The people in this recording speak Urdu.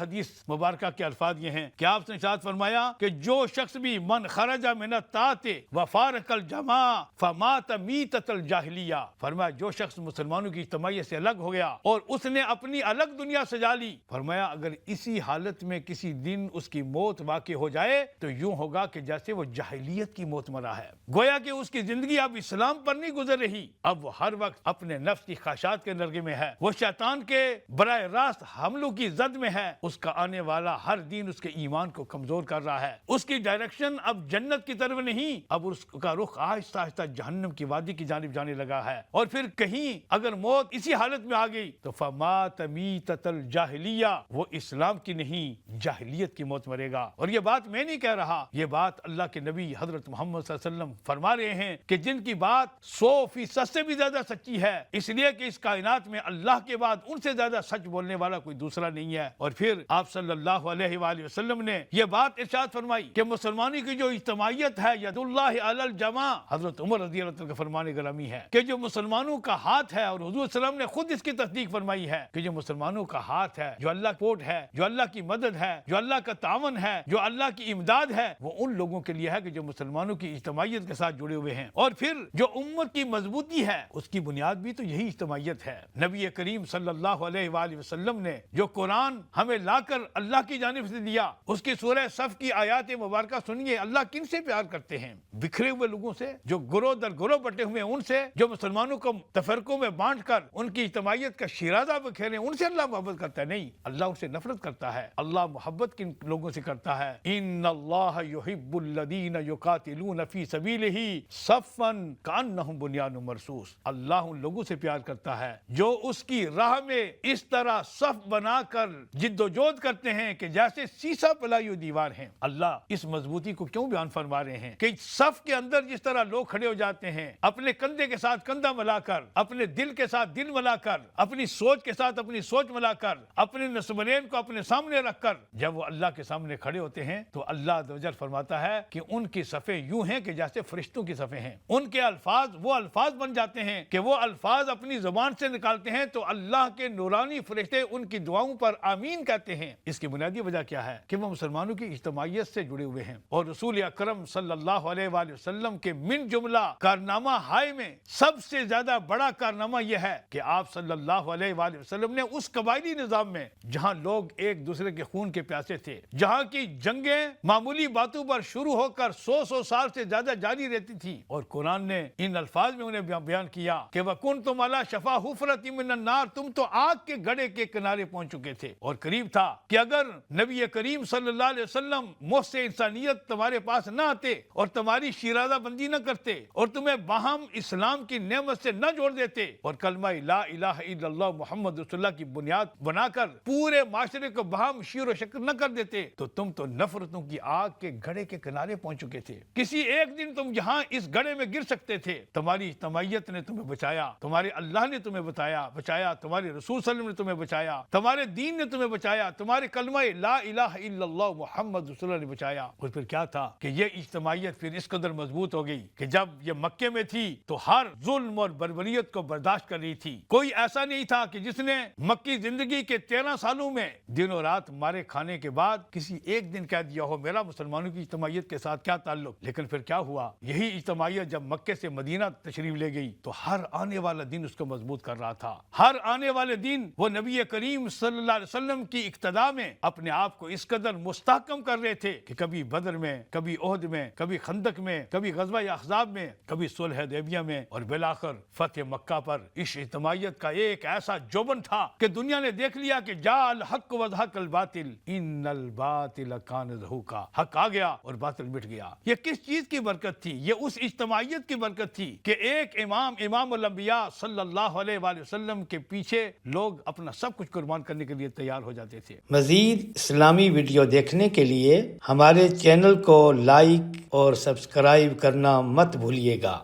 حدیث مبارکہ کے الفاظ یہ ہیں کہ آپ نے ارشاد فرمایا کہ جو شخص بھی من خرج من الطاعت وفارق الجماع فمات میتۃ الجاہلیہ، فرمایا جو شخص مسلمانوں کی اجتماعیت سے الگ ہو گیا اور اس نے اپنی الگ دنیا سجا لی، فرمایا اگر اسی حالت میں کسی دن اس کی موت واقع ہو جائے تو یوں ہوگا کہ جیسے وہ جاہلیت کی موت مرا ہے، گویا کہ اس کی زندگی اب اسلام پر نہیں گزر رہی، اب وہ ہر وقت اپنے نفس کی خواہشات کے نرغے میں ہے، وہ شیطان کے براہ راست حملوں کی زد میں ہے، اس کا آنے والا ہر دن اس کے ایمان کو کمزور کر رہا ہے، اس کی ڈائریکشن اب جنت کی طرف نہیں، اب اس کا رخ آہستہ آہستہ جہنم کی وادی کی جانب جانے لگا ہے، اور پھر کہیں اگر موت اسی حالت میں آ گئی تو فمات میتۃ الجاہلیہ، وہ اسلام کی نہیں جاہلیت کی موت مرے گا۔ اور یہ بات میں نہیں کہہ رہا، یہ بات اللہ کے نبی حضرت محمد صلی اللہ علیہ وسلم فرما رہے ہیں کہ جن کی بات 100% سے بھی زیادہ سچی ہے، اس لیے کہ اس کائنات میں اللہ کے بعد ان سے زیادہ سچ بولنے والا کوئی دوسرا نہیں ہے۔ اور پھر آپ صلی اللہ علیہ وآلہ وسلم نے یہ بات ارشاد فرمائی کہ مسلمانوں کی جو اجتماعیت ہے ید اللہ علی الجماع، حضرت عمر رضی اللہ عنہ کا فرمان گرامی ہے کہ جو مسلمانوں کا ہاتھ ہے، اور حضور صلی اللہ علیہ وسلم نے خود اس کی تصدیق فرمائی ہے کہ جو مسلمانوں کا ہاتھ ہے، جو اللہ کوٹ ہے، جو اللہ کی مدد ہے، جو اللہ کا تعاون ہے، جو اللہ کی امداد ہے، وہ ان لوگوں کے لیے ہے کہ جو مسلمانوں کی اجتماعیت کے ساتھ جڑے ہوئے ہیں۔ اور پھر جو امت کی مضبوطی ہے اس کی بنیاد بھی تو یہی اجتماعیت ہے۔ نبی کریم صلی اللہ علیہ وآلہ وسلم نے جو قرآن ہمیں لا کر اللہ کی جانب سے دیا، اس کی سورہ صف کی آیات مبارکہ سنیے، اللہ کن سے پیار کرتے ہیں؟ بکھرے ہوئے لوگوں سے، جو گروہ در گروہ بٹے ہوئے ہیں ان سے، جو مسلمانوں کو تفرقوں میں بانٹ کر ان کی اجتماعیت کا شیرازہ بکھیرے ان سے اللہ محبت کرتا ہے؟ نہیں، اللہ ان سے نفرت کرتا ہے۔ اللہ محبت کن لوگوں سے کرتا ہے؟ ان اللہ یحب الذین یقاتلون فی سبیلہ صفا کانہم بنیان مرصوص، اللہ ان لوگوں سے پیار کرتا ہے جو اس کی راہ میں اس طرح صف بنا کر جد و جہد کرتے ہیں کہ جیسے سیسا پلائی ہوئی دیوار ہیں۔ اللہ اس مضبوطی کو کیوں بیان فرما رہے ہیں کہ صف کے اندر جس طرح لوگ کھڑے ہو جاتے ہیں، اپنے کندھے کے ساتھ کندھا ملا کر، اپنے دل کے ساتھ دل ملا کر، اپنی سوچ کے ساتھ اپنی سوچ ملا کر، اپنے نسبین کو اپنے سامنے رکھ کر جب وہ اللہ کے سامنے کھڑے ہوتے ہیں تو اللہ عز و جل فرماتا ہے کہ ان کی صفیں یوں ہیں کہ جیسے فرشتوں کی صفیں ہیں، ان کے الفاظ وہ الفاظ بن جاتے ہیں کہ وہ الفاظ اپنی زبان سے نکالتے ہیں تو اللہ کے نورانی فرشتے ان کی دعاؤں پر آمین کہتے ہیں۔ اس کی بنیادی وجہ کیا ہے کہ وہ مسلمانوں کی اجتماعیت سے جڑے ہوئے ہیں، اور رسول اکرم صلی اللہ علیہ وآلہ وسلم کے من جملہ کارنامہ ہائے میں سب سے زیادہ بڑا کارنامہ یہ ہے کہ آپ صلی اللہ علیہ وآلہ وسلم نے اس قبائلی نظام میں جہاں لوگ ایک دوسرے کے خون کے پیاسے تھے، جہاں کی جنگیں معمولی باتوں پر شروع ہو کر 100 سال سے زیادہ جاری رہتی تھی، اور قرآن نے ان الفاظ میں انہیں بیان کیا کہ وَكُنْتُمْ عَلَىٰ شَفَا حُفْرَةٍ مِّنَ النَّارِ، تم تو آگ کے گڑھے کے کنارے پہنچ چکے تھے، اور قریب تھا کہ اگر نبی کریم صلی اللہ علیہ وسلم محض انسانیت تمہارے پاس نہ آتے اور تمہاری شیرازہ بندی نہ کرتے اور تمہیں باہم اسلام کی نعمت سے نہ جوڑ دیتے اور کلمہ لا الہ الا اللہ محمد رسول اللہ کی بنیاد بنا کر پورے معاشرے کو باہم شیر و شکر نہ کر دیتے تو تم تو نفرتوں کی آگ کے گڑھے کے کنارے پہنچ چکے تھے۔ کسی ایک دن تم یہاں اس گڑھے میں گر سکتے تھے، تمہاری اجتماعیت نے تمہیں بچایا، تمہارے اللہ نے تمہیں بچایا، تمہارے رسول صلی اللہ علیہ وسلم نے تمہیں بچایا، تمہارے دین نے تمہیں بچایا، تمہارے کلمہ لا الہ الا اللہ محمد رسول اللہ نے بچایا۔ اور پھر کیا تھا کہ یہ اجتماعیت پھر اس قدر مضبوط ہو گئی کہ جب یہ مکے میں تھی تو ہر ظلم اور بربریت کو برداشت کر رہی تھی، کوئی ایسا نہیں تھا کہ جس نے مکی زندگی کے 13 سالوں میں دن و رات مارے کھانے کے بعد کسی ایک دن کہہ دیا ہو میرا مسلمانوں کی اجتماعیت کے ساتھ کیا تعلق۔ لیکن پھر کیا ہوا، یہی اجتماعیت جب مکے سے مدینہ تشریف لے گئی تو ہر آنے والا دن اس کو مضبوط کر رہا تھا، ہر آنے والے دن وہ نبی کریم صلی اللہ علیہ وسلم کی اقتداء میں اپنے آپ کو اس قدر مستحکم کر رہے تھے کہ کبھی بدر میں، کبھی احد میں، کبھی خندق میں، کبھی غزوہ احزاب میں، کبھی صلح حدیبیہ میں، اور بالآخر فتح مکہ پر اس اجتماعیت کا ایک ایسا جوبن تھا کہ دنیا نے دیکھ لیا کہ جاء الحق وزہق الباطل ان الباطل کان زہوقا، حق آ گیا اور باطل مٹ گیا۔ یہ کس چیز کی برکت تھی؟ یہ اس اجتماعیت کی برکت تھی کہ ایک امام الانبیاء صلی اللہ علیہ وآلہ وسلم کے پیچھے لوگ اپنا سب کچھ قربان کرنے کے لیے تیار ہو جاتے تھے۔ مزید اسلامی ویڈیو دیکھنے کے لیے ہمارے چینل کو لائک اور سبسکرائب کرنا مت بھولیے گا۔